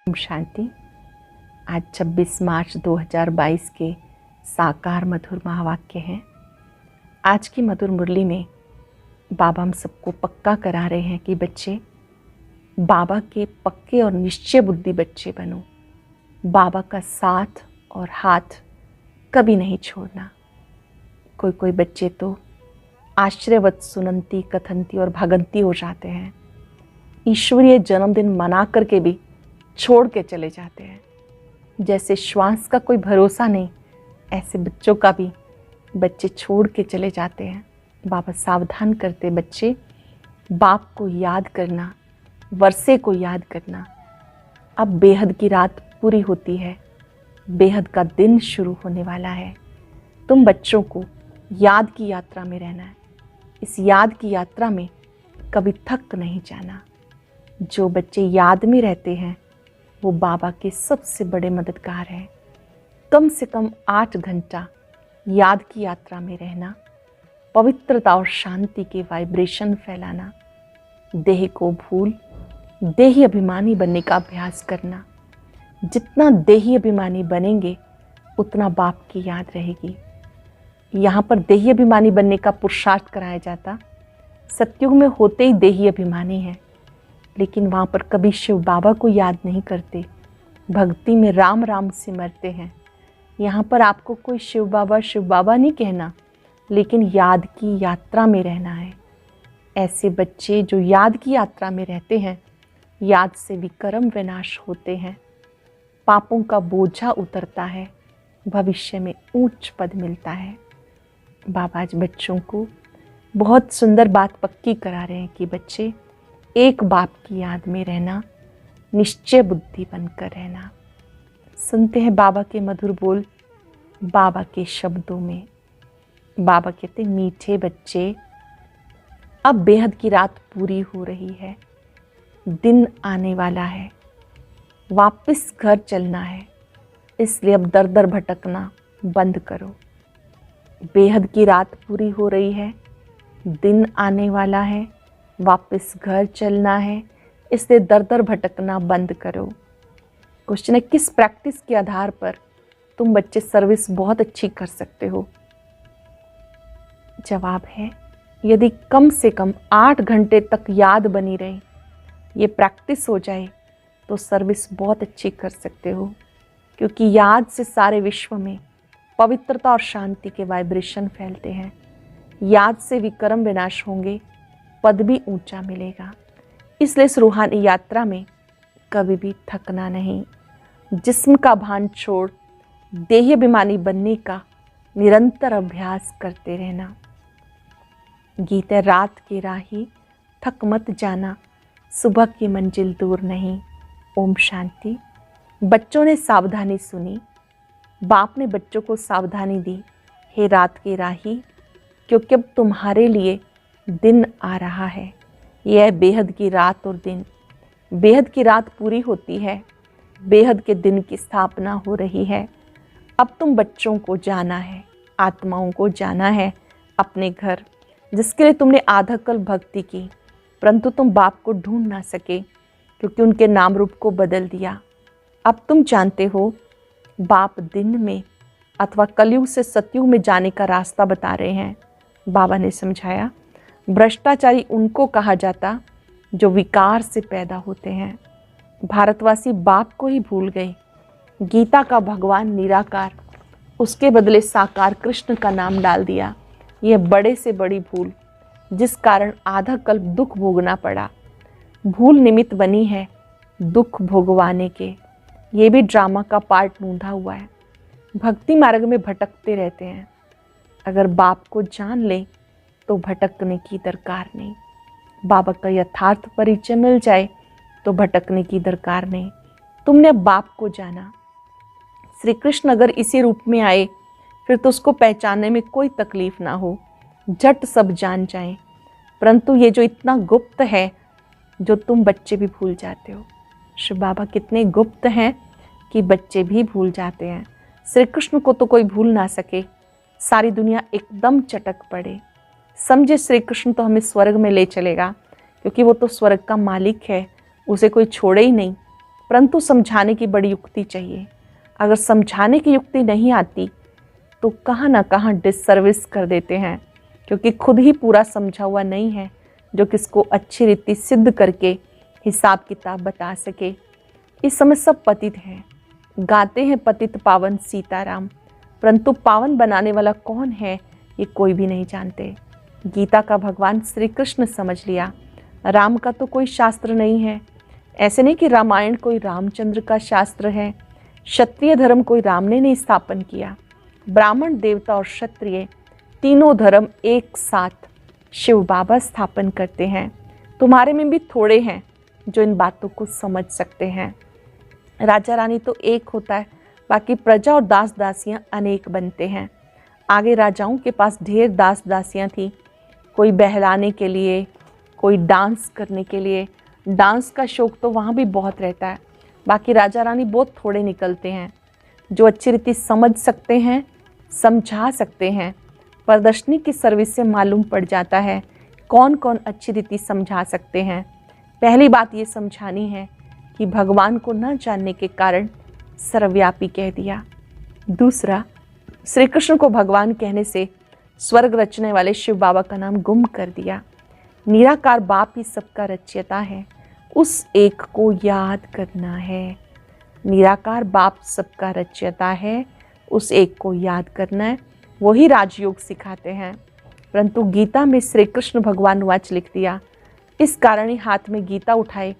ओम शांति। आज 26 मार्च 2022 के साकार मधुर महावाक्य हैं। आज की मधुर मुरली में बाबा हम सबको पक्का करा रहे हैं कि बच्चे बाबा के पक्के और निश्चय बुद्धि बच्चे बनो। बाबा का साथ और हाथ कभी नहीं छोड़ना। कोई कोई बच्चे तो आश्चर्यवत सुनंती, कथनती और भागंती हो जाते हैं। ईश्वरीय जन्मदिन मना करके भी छोड़ के चले जाते हैं। जैसे श्वास का कोई भरोसा नहीं, ऐसे बच्चों का भी बच्चे छोड़ के चले जाते हैं। बाबा सावधान करते, बच्चे बाप को याद करना, वर्षे को याद करना। अब बेहद की रात पूरी होती है, बेहद का दिन शुरू होने वाला है। तुम बच्चों को याद की यात्रा में रहना है। इस याद की यात्रा में कभी थक नहीं जाना। जो बच्चे याद में रहते हैं वो बाबा के सबसे बड़े मददगार हैं। कम से कम 8 घंटा याद की यात्रा में रहना, पवित्रता और शांति के वाइब्रेशन फैलाना, देह को भूल देही अभिमानी बनने का अभ्यास करना। जितना देही अभिमानी बनेंगे उतना बाप की याद रहेगी। यहाँ पर देही अभिमानी बनने का पुरुषार्थ कराया जाता। सतयुग में होते ही देही अभिमानी हैं, लेकिन वहाँ पर कभी शिव बाबा को याद नहीं करते, भक्ति में राम राम सिमरते हैं। यहाँ पर आपको कोई शिव बाबा नहीं कहना, लेकिन याद की यात्रा में रहना है। ऐसे बच्चे जो याद की यात्रा में रहते हैं, याद से विकर्म विनाश होते हैं, पापों का बोझा उतरता है, भविष्य में ऊंच पद मिलता है। बाबा आज बच्चों को बहुत सुंदर बात पक्की करा रहे हैं कि बच्चे एक बाप की याद में रहना, निश्चय बुद्धि बनकर रहना। सुनते हैं बाबा के मधुर बोल, बाबा के शब्दों में। बाबा कहते, मीठे बच्चे अब बेहद की रात पूरी हो रही है, दिन आने वाला है, वापस घर चलना है, इसलिए अब दर दर भटकना बंद करो। बेहद की रात पूरी हो रही है, दिन आने वाला है, वापस घर चलना है, इसलिए दर दर भटकना बंद करो। क्वेश्चन है, किस प्रैक्टिस के आधार पर तुम बच्चे सर्विस बहुत अच्छी कर सकते हो? जवाब है, यदि कम से कम 8 घंटे तक याद बनी रहे, ये प्रैक्टिस हो जाए तो सर्विस बहुत अच्छी कर सकते हो। क्योंकि याद से सारे विश्व में पवित्रता और शांति के वाइब्रेशन फैलते हैं। याद से विकर्म विनाश होंगे, पद भी ऊंचा मिलेगा। इसलिए इस रूहानी यात्रा में कभी भी थकना नहीं। जिस्म का भान छोड़ देही अभिमानी बनने का निरंतर अभ्यास करते रहना। गीत है, रात की राही थक मत जाना, सुबह की मंजिल दूर नहीं। ओम शांति। बच्चों ने सावधानी सुनी, बाप ने बच्चों को सावधानी दी, हे रात की राही, क्योंकि अब तुम्हारे लिए दिन आ रहा है। यह बेहद की रात और दिन, बेहद की रात पूरी होती है, बेहद के दिन की स्थापना हो रही है। अब तुम बच्चों को जाना है, आत्माओं को जाना है अपने घर, जिसके लिए तुमने आधा कल भक्ति की, परंतु तुम बाप को ढूंढ ना सके क्योंकि उनके नाम रूप को बदल दिया। अब तुम जानते हो बाप दिन में अथवा कलयुग से सतयुग में जाने का रास्ता बता रहे हैं। बाबा ने समझाया, भ्रष्टाचारी उनको कहा जाता जो विकार से पैदा होते हैं। भारतवासी बाप को ही भूल गए। गीता का भगवान निराकार, उसके बदले साकार कृष्ण का नाम डाल दिया। यह बड़े से बड़ी भूल, जिस कारण आधा कल्प दुख भोगना पड़ा। भूल निमित्त बनी है दुख भोगवाने के। ये भी ड्रामा का पार्ट ढूंढा हुआ है। भक्ति मार्ग में भटकते रहते हैं। अगर बाप को जान ले तो भटकने की दरकार नहीं। बाबा का यथार्थ परिचय मिल जाए तो भटकने की दरकार नहीं। तुमने अब बाप को जाना। श्री कृष्ण अगर इसी रूप में आए फिर तो उसको पहचानने में कोई तकलीफ ना हो, झट सब जान जाएं। परंतु ये जो इतना गुप्त है, जो तुम बच्चे भी भूल जाते हो। शिव बाबा कितने गुप्त हैं कि बच्चे भी भूल जाते हैं। श्री कृष्ण को तो कोई भूल ना सके, सारी दुनिया एकदम चटक पड़े, समझे श्री कृष्ण तो हमें स्वर्ग में ले चलेगा, क्योंकि वो तो स्वर्ग का मालिक है, उसे कोई छोड़े ही नहीं। परंतु समझाने की बड़ी युक्ति चाहिए। अगर समझाने की युक्ति नहीं आती तो कहाँ ना कहाँ डिससर्विस कर देते हैं, क्योंकि खुद ही पूरा समझा हुआ नहीं है जो किसको अच्छी रीति सिद्ध करके हिसाब किताब बता सके। इस समय सब पतित हैं, गाते हैं पतित पावन सीताराम, परंतु पावन बनाने वाला कौन है ये कोई भी नहीं जानते। गीता का भगवान श्री कृष्ण समझ लिया, राम का तो कोई शास्त्र नहीं है। ऐसे नहीं कि रामायण कोई रामचंद्र का शास्त्र है, क्षत्रिय धर्म कोई राम ने नहीं स्थापन किया। ब्राह्मण, देवता और क्षत्रिय तीनों धर्म एक साथ शिव बाबा स्थापन करते हैं। तुम्हारे में भी थोड़े हैं जो इन बातों को समझ सकते हैं। राजा रानी तो एक होता है, बाकी प्रजा और दास दासियां अनेक बनते हैं। आगे राजाओं के पास ढेर दास दासियां थी, कोई बहलाने के लिए, कोई डांस करने के लिए। डांस का शौक तो वहाँ भी बहुत रहता है, बाकी राजा रानी बहुत थोड़े निकलते हैं जो अच्छी रीति समझ सकते हैं, समझा सकते हैं। प्रदर्शनी की सर्विस से मालूम पड़ जाता है कौन कौन अच्छी रीति समझा सकते हैं। पहली बात ये समझानी है कि भगवान को न जानने के कारण सर्वव्यापी कह दिया। दूसरा, श्री कृष्ण को भगवान कहने से स्वर्ग रचने वाले शिव बाबा का नाम गुम कर दिया। निराकार बाप ही सबका रचयिता है, उस एक को याद करना है। निराकार बाप सबका रचयिता है, उस एक को याद करना है। वही राजयोग सिखाते हैं। परंतु गीता में श्री कृष्ण भगवान वाच लिख दिया, इस कारण ही हाथ में गीता उठाए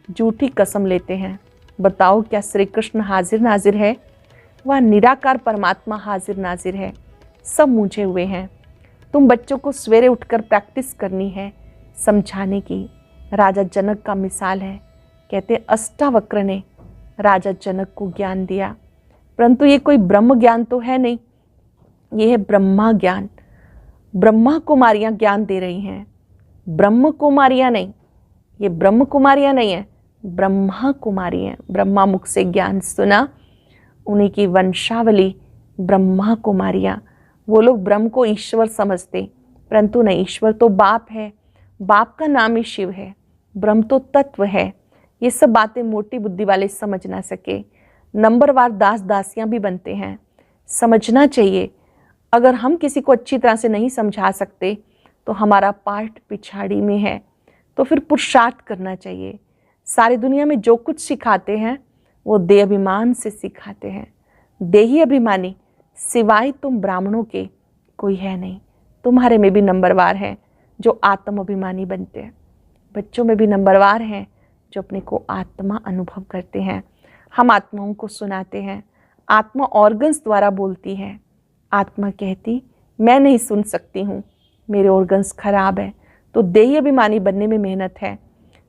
झूठी कसम लेते हैं। बताओ क्या श्री कृष्ण हाजिर नाजिर है? वह निराकार परमात्मा हाजिर नाजिर है, सब मूझे हुए हैं। तुम बच्चों को सवेरे उठकर प्रैक्टिस करनी है समझाने की। राजा जनक का मिसाल है, कहते अष्टावक्र ने राजा जनक को ज्ञान दिया, परंतु ये कोई ब्रह्म ज्ञान तो है नहीं, ये है ब्रह्मा ज्ञान। ब्रह्मा कुमारियाँ ज्ञान दे रही हैं, ब्रह्म कुमारियाँ नहीं। ये ब्रह्म कुमारियाँ नहीं है, ब्रह्मा कुमारी हैं। ब्रह्मा मुख से ज्ञान सुना, उन्हीं की वंशावली ब्रह्मा कुमारियाँ। वो लोग ब्रह्म को ईश्वर समझते, परंतु नहीं, ईश्वर तो बाप है, बाप का नाम ही शिव है, ब्रह्म तो तत्व है। ये सब बातें मोटी बुद्धि वाले समझ ना सके। नंबरवार दास दासियां भी बनते हैं, समझना चाहिए। अगर हम किसी को अच्छी तरह से नहीं समझा सकते तो हमारा पार्ट पिछाड़ी में है, तो फिर पुरुषार्थ करना चाहिए। सारी दुनिया में जो कुछ सिखाते हैं वो देह अभिमान से सिखाते हैं। देही अभिमानी सिवाय तुम ब्राह्मणों के कोई है नहीं। तुम्हारे में भी नंबरवार हैं जो आत्म अभिमानी बनते हैं, बच्चों में भी नंबरवार हैं जो अपने को आत्मा अनुभव करते हैं। हम आत्माओं को सुनाते हैं, आत्मा ऑर्गन्स द्वारा बोलती है। आत्मा कहती मैं नहीं सुन सकती हूँ, मेरे ऑर्गन्स खराब है। तो देही अभिमानी बनने में मेहनत है।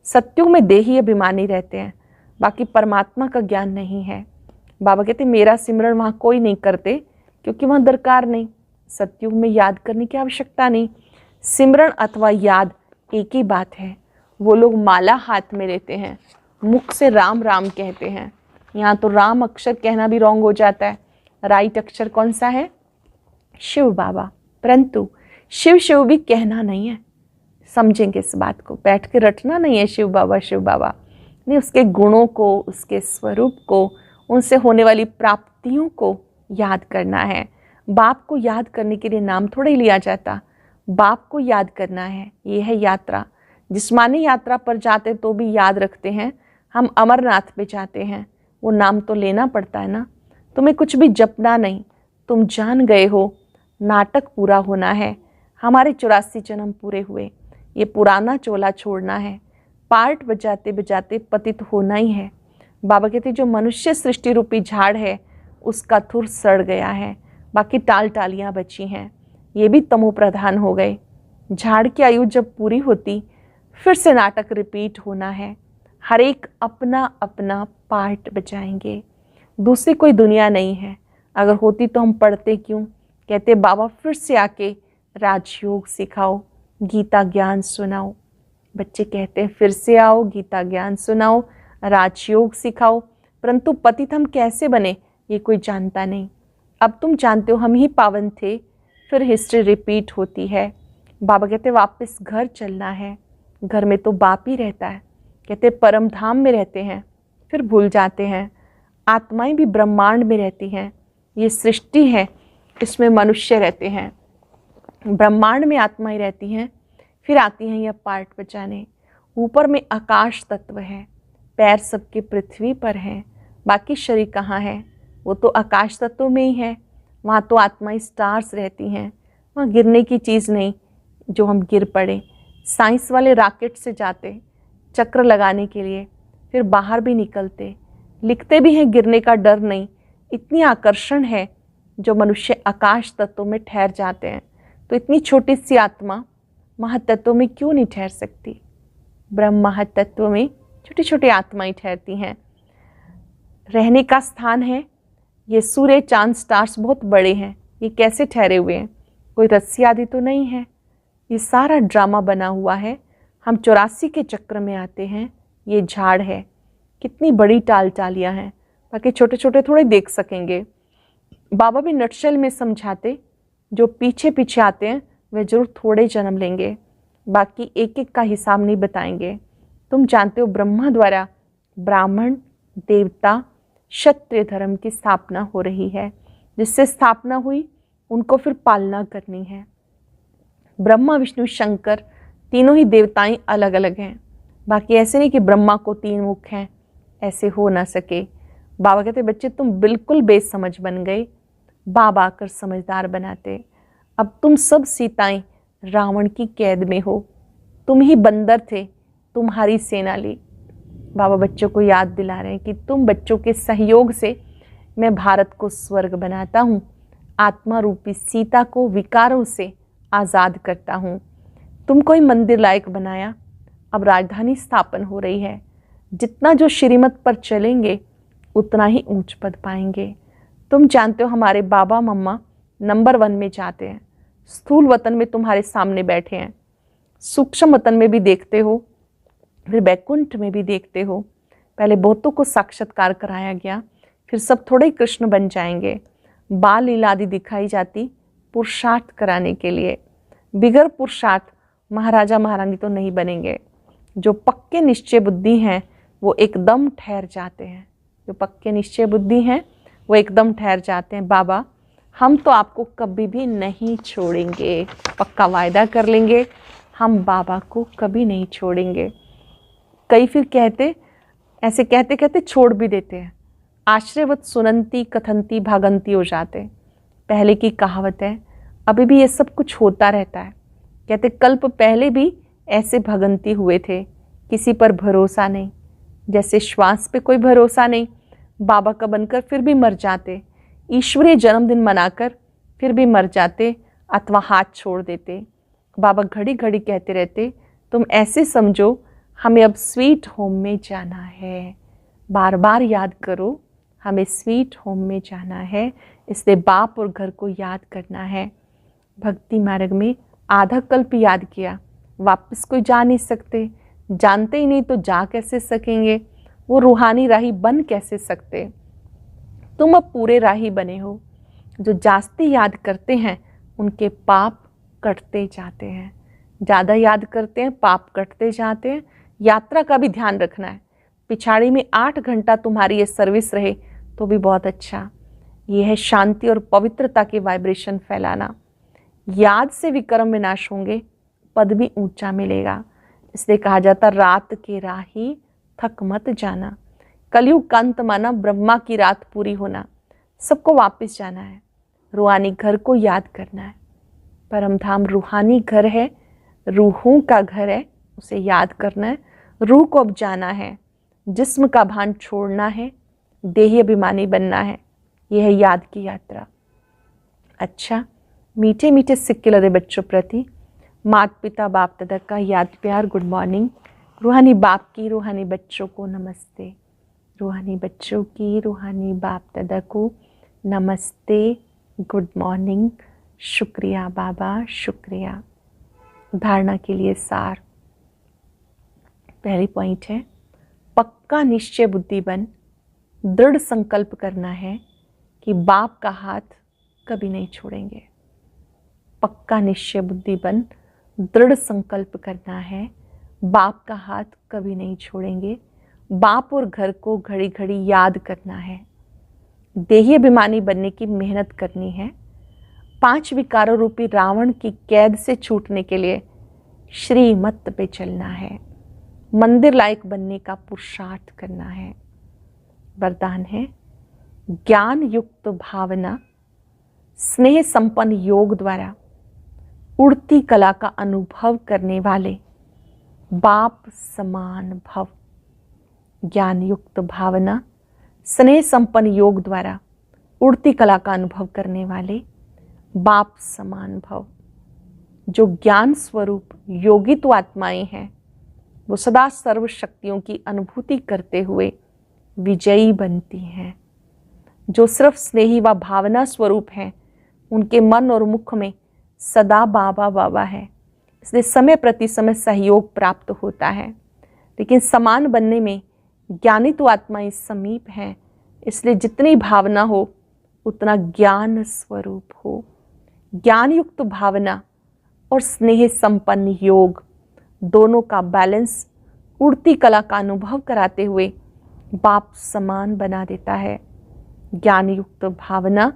सत्युग में देही अभिमानी रहते हैं, बाकी परमात्मा का ज्ञान नहीं है। बाबा कहते मेरा सिमरण वहाँ कोई नहीं करते, क्योंकि वहाँ दरकार नहीं। सत्युग में याद करने की आवश्यकता नहीं। सिमरण अथवा याद एक ही बात है। वो लोग माला हाथ में लेते हैं, मुख से राम राम कहते हैं। यहाँ तो राम अक्षर कहना भी रॉन्ग हो जाता है। राइट अक्षर कौन सा है? शिव बाबा। परंतु शिव शिव भी कहना नहीं है, समझेंगे इस बात को। बैठ के रटना नहीं है शिव बाबा नहीं, उसके गुणों को, उसके स्वरूप को, उनसे होने वाली प्राप्तियों को याद करना है। बाप को याद करने के लिए नाम थोड़ा ही लिया जाता, बाप को याद करना है। ये है यात्रा। जिस्मानी यात्रा पर जाते तो भी याद रखते हैं। हम अमरनाथ पे जाते हैं, वो नाम तो लेना पड़ता है ना। तुम्हें कुछ भी जपना नहीं, तुम जान गए हो नाटक पूरा होना है। हमारे 84 जन्म पूरे हुए, ये पुराना चोला छोड़ना है। पार्ट बजाते बजाते पतित होना ही है। बाबा कहते जो मनुष्य सृष्टि रूपी झाड़ है उसका थुर सड़ गया है, बाकी टाल टालियाँ बची हैं। ये भी तमो प्रधान हो गए। झाड़ की आयु जब पूरी होती फिर से नाटक रिपीट होना है। हर एक अपना अपना पार्ट बजाएंगे, दूसरी कोई दुनिया नहीं है। अगर होती तो हम पढ़ते क्यों? कहते बाबा फिर से आके राजयोग सिखाओ, गीता ज्ञान सुनाओ। बच्चे कहते हैं फिर से आओ, गीता ज्ञान सुनाओ, राजयोग सिखाओ। परंतु पतित हम कैसे बने ये कोई जानता नहीं। अब तुम जानते हो हम ही पावन थे, फिर हिस्ट्री रिपीट होती है। बाबा कहते वापस घर चलना है। घर में तो बाप ही रहता है। कहते परम धाम में रहते हैं, फिर भूल जाते हैं। आत्माएं भी ब्रह्मांड में रहती हैं, ये सृष्टि है, इसमें मनुष्य रहते हैं। ब्रह्मांड में आत्माएं रहती हैं, फिर आती हैं यह पार्ट बचाने। ऊपर में आकाश तत्व है, पैर सबके पृथ्वी पर हैं, बाकी शरीर कहाँ है? वो तो आकाश तत्व में ही है। वहाँ तो आत्माएं स्टार्स रहती हैं, वहाँ गिरने की चीज़ नहीं जो हम गिर पड़े। साइंस वाले रॉकेट से जाते चक्र लगाने के लिए, फिर बाहर भी निकलते, लिखते भी हैं गिरने का डर नहीं। इतनी आकर्षण है जो मनुष्य आकाश तत्व में ठहर जाते हैं, तो इतनी छोटी सी आत्मा महातत्व में क्यों नहीं ठहर सकती? ब्रह्म महातत्व में छोटी छोटी आत्माएं ठहरती हैं। रहने का स्थान है, ये सूर्य चांद स्टार्स बहुत बड़े हैं, ये कैसे ठहरे हुए हैं? कोई रस्सी आदि तो नहीं है, ये सारा ड्रामा बना हुआ है। हम 84 के चक्र में आते हैं, ये झाड़ है, कितनी बड़ी टालियाँ हैं, बाकी छोटे छोटे थोड़े देख सकेंगे। बाबा भी नटशेल में समझाते, जो पीछे पीछे आते हैं वे जरूर थोड़े जन्म लेंगे, बाकी एक एक का हिसाब नहीं बताएंगे। तुम जानते हो ब्रह्मा द्वारा ब्राह्मण, देवता, क्षत्रिय धर्म की स्थापना हो रही है। जिससे स्थापना हुई उनको फिर पालना करनी है। ब्रह्मा, विष्णु, शंकर तीनों ही देवताएं अलग अलग हैं, बाकी ऐसे नहीं कि ब्रह्मा को 3 मुख हैं, ऐसे हो ना सके। बाबा कहते बच्चे तुम बिल्कुल बेसमझ बन गए, बाबा आकर समझदार बनाते। अब तुम सब सीताएं रावण की कैद में हो, तुम ही बंदर थे, तुम्हारी सेना ली। बाबा बच्चों को याद दिला रहे हैं कि तुम बच्चों के सहयोग से मैं भारत को स्वर्ग बनाता हूँ, आत्मा रूपी सीता को विकारों से आज़ाद करता हूँ। तुमको ही मंदिर लायक बनाया, अब राजधानी स्थापन हो रही है। जितना जो श्रीमत पर चलेंगे उतना ही ऊंच पद पाएंगे। तुम जानते हो हमारे बाबा मम्मा नंबर 1 में जाते हैं, स्थूल वतन में तुम्हारे सामने बैठे हैं, सूक्ष्म वतन में भी देखते हो, फिर बैकुंठ में भी देखते हो। पहले बहुतों को साक्षात्कार कराया गया, फिर सब थोड़े ही कृष्ण बन जाएंगे। बाल लीला आदि दिखाई जाती पुरुषार्थ कराने के लिए। बिगर पुरुषार्थ महाराजा महारानी तो नहीं बनेंगे। जो पक्के निश्चय बुद्धि हैं वो एकदम ठहर जाते हैं, जो पक्के निश्चय बुद्धि हैं वो एकदम ठहर जाते हैं। बाबा हम तो आपको कभी भी नहीं छोड़ेंगे, पक्का वायदा कर लेंगे, हम बाबा को कभी नहीं छोड़ेंगे। कई फिर कहते, ऐसे कहते कहते छोड़ भी देते हैं। आश्रयवत सुनंती कथंती भागंती हो जाते। पहले की कहावत है, अभी भी ये सब कुछ होता रहता है। कहते कल्प पहले भी ऐसे भगंती हुए थे, किसी पर भरोसा नहीं, जैसे श्वास पे कोई भरोसा नहीं, बाबा का बनकर फिर भी मर जाते, ईश्वरीय जन्मदिन मनाकर फिर भी मर जाते अथवा हाथ छोड़ देते। बाबा घड़ी घड़ी कहते रहते, तुम ऐसे समझो हमें अब स्वीट होम में जाना है। बार बार याद करो, हमें स्वीट होम में जाना है, इसलिए बाप और घर को याद करना है। भक्ति मार्ग में आधा कल्प याद किया, वापस कोई जा नहीं सकते, जानते ही नहीं तो जा कैसे सकेंगे, वो रूहानी राही बन कैसे सकते। तुम अब पूरे राही बने हो, जो जास्ती याद करते हैं उनके पाप कटते जाते हैं, ज़्यादा याद करते हैं पाप कटते जाते हैं। यात्रा का भी ध्यान रखना है, पिछाड़ी में 8 घंटा तुम्हारी ये सर्विस रहे तो भी बहुत अच्छा। ये है शांति और पवित्रता के वाइब्रेशन फैलाना। याद से विक्रम विनाश होंगे, पद भी ऊंचा मिलेगा। इसलिए कहा जाता रात के राही थक मत जाना। कलयुग का अंत माना ब्रह्मा की रात पूरी होना। सबको वापस जाना है, रूहानी घर को याद करना है। परम धाम रूहानी घर है, रूहों का घर है, उसे याद करना है। रूह को अब जाना है, जिस्म का भान छोड़ना है, देही अभिमानी बनना है। यह है याद की यात्रा। अच्छा, मीठे मीठे सिक्के लदे बच्चों प्रति माता पिता बाप दादा का याद प्यार गुड मॉर्निंग। रूहानी बाप की रूहानी बच्चों को नमस्ते, रूहानी बच्चों की रूहानी बाप दादा को नमस्ते, गुड मॉर्निंग। शुक्रिया बाबा, शुक्रिया। धारणा के लिए सार। पहली पॉइंट है, पक्का निश्चय बुद्धि बन दृढ़ संकल्प करना है कि बाप का हाथ कभी नहीं छोड़ेंगे। पक्का निश्चय बुद्धि बन दृढ़ संकल्प करना है, बाप का हाथ कभी नहीं छोड़ेंगे। बाप और घर को घड़ी घड़ी याद करना है। देही अभिमानी बनने की मेहनत करनी है। 5 विकारों रूपी रावण की कैद से छूटने के लिए श्रीमत पे चलना है। मंदिर लायक बनने का पुरुषार्थ करना है। वरदान है ज्ञान युक्त भावना स्नेह संपन्न योग द्वारा उड़ती कला का अनुभव करने वाले बाप समान भव। ज्ञान युक्त भावना स्नेह संपन्न योग द्वारा उड़ती कला का अनुभव करने वाले बाप समान भव। जो ज्ञान स्वरूप योगित्व आत्माएं हैं वो सदा सर्व शक्तियों की अनुभूति करते हुए विजयी बनती हैं। जो सिर्फ स्नेही व भावना स्वरूप हैं उनके मन और मुख में सदा बाबा बाबा है, इसलिए समय प्रति समय सहयोग प्राप्त होता है। लेकिन समान बनने में ज्ञानित आत्माएं समीप हैं, इसलिए जितनी भावना हो उतना ज्ञान स्वरूप हो। ज्ञान युक्त भावना और स्नेह संपन्न योग दोनों का बैलेंस उड़ती कला का अनुभव कराते हुए बाप समान बना देता है। ज्ञान युक्त भावना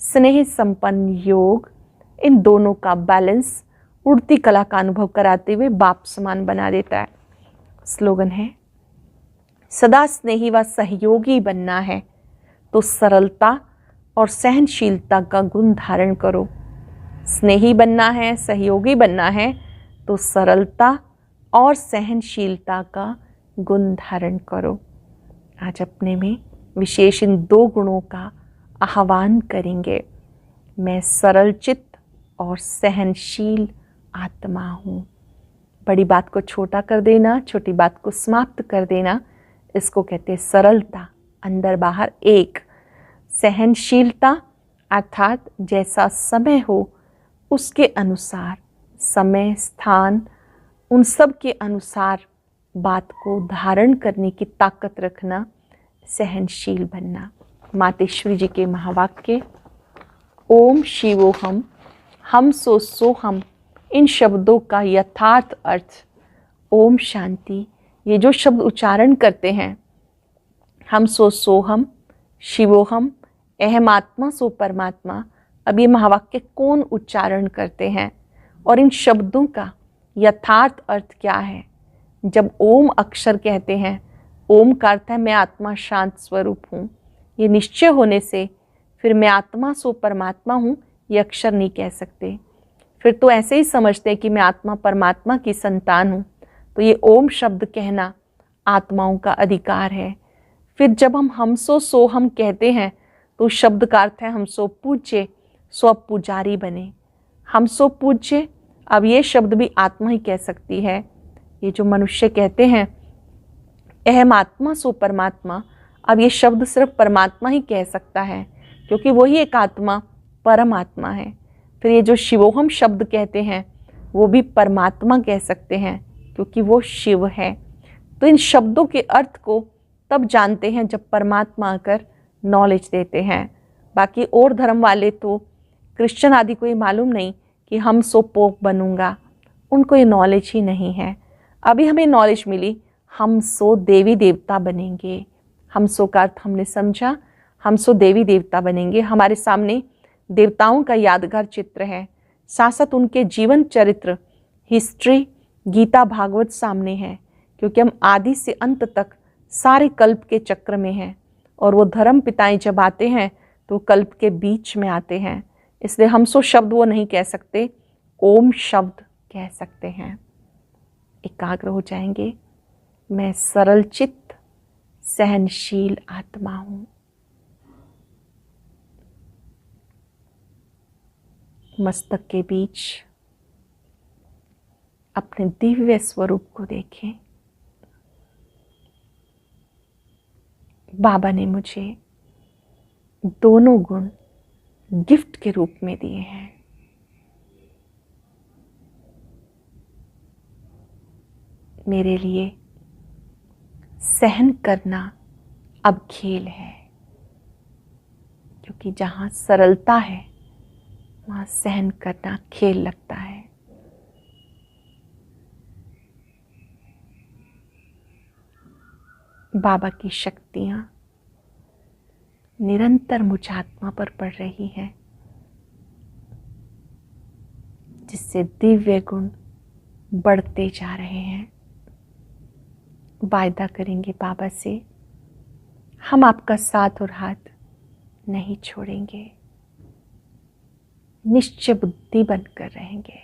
स्नेह संपन्न योग इन दोनों का बैलेंस उड़ती कला का अनुभव कराते हुए बाप समान बना देता है। स्लोगन है सदा स्नेही व सहयोगी बनना है तो सरलता और सहनशीलता का गुण धारण करो। स्नेही बनना है, सहयोगी बनना है तो सरलता और सहनशीलता का गुण धारण करो। आज अपने में विशेष इन 2 गुणों का आह्वान करेंगे। मैं सरल चित्त और सहनशील आत्मा हूँ। बड़ी बात को छोटा कर देना, छोटी बात को समाप्त कर देना, इसको कहते हैं सरलता। अंदर बाहर एक। सहनशीलता अर्थात जैसा समय हो उसके अनुसार, समय स्थान उन सब के अनुसार बात को धारण करने की ताकत रखना, सहनशील बनना। मातेश्वरी जी के महावाक्य ओम शिवोहम हम सो हम, इन शब्दों का यथार्थ अर्थ ओम शांति। ये जो शब्द उच्चारण करते हैं हम सो हम, शिवोहम, अहम आत्मा सो परमात्मा, अब ये महावाक्य कौन उच्चारण करते हैं और इन शब्दों का यथार्थ अर्थ क्या है? जब ओम अक्षर कहते हैं, ओम का अर्थ है मैं आत्मा शांत स्वरूप हूँ। ये निश्चय होने से फिर मैं आत्मा सो परमात्मा हूँ ये अक्षर नहीं कह सकते। फिर तो ऐसे ही समझते हैं कि मैं आत्मा परमात्मा की संतान हूँ, तो ये ओम शब्द कहना आत्माओं का अधिकार है। फिर जब हम सो हम कहते हैं तो शब्द का अर्थ है हम सो पूज्य, सो अब पुजारी बने। हम सो पूज्य, अब ये शब्द भी आत्मा ही कह सकती है। ये जो मनुष्य कहते हैं अहम आत्मा सो परमात्मा, अब ये शब्द सिर्फ परमात्मा ही कह सकता है क्योंकि वही एक आत्मा परमात्मा है। फिर ये जो शिवोहम शब्द कहते हैं वो भी परमात्मा कह सकते हैं क्योंकि वो शिव है। तो इन शब्दों के अर्थ को तब जानते हैं जब परमात्मा आकर नॉलेज देते हैं। बाकी और धर्म वाले तो क्रिश्चियन आदि को ये मालूम नहीं कि हम सो पोप बनूंगा, उनको ये नॉलेज ही नहीं है। अभी हमें नॉलेज मिली हम सो देवी देवता बनेंगे। हम सो का अर्थ हमने समझा, हम सो देवी देवता बनेंगे। हमारे सामने देवताओं का यादगार चित्र है, साथ साथ उनके जीवन चरित्र हिस्ट्री गीता भागवत सामने है, क्योंकि हम आदि से अंत तक सारे कल्प के चक्र में हैं और वो धर्म पिताएं जब आते हैं तो कल्प के बीच में आते हैं। इसलिए हम सो शब्द वो नहीं कह सकते, ओम शब्द कह सकते हैं। एकाग्र हो जाएंगे। मैं सरल चित्त सहनशील आत्मा हूँ। मस्तक के बीच अपने दिव्य स्वरूप को देखें। बाबा ने मुझे दोनों गुण गिफ्ट के रूप में दिए हैं। मेरे लिए सहन करना अब खेल है, क्योंकि जहाँ सरलता है वहाँ सहन करना खेल लगता है। बाबा की शक्तियाँ निरंतर मुझ आत्मा पर पड़ रही हैं, जिससे दिव्य गुण बढ़ते जा रहे हैं। वायदा करेंगे बाबा से, हम आपका साथ और हाथ नहीं छोड़ेंगे, निश्चय बुद्धि बनकर रहेंगे।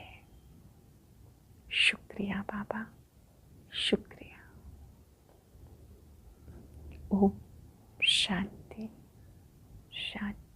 शुक्रिया बाबा, शुक्रिया। ओम शांति शांति।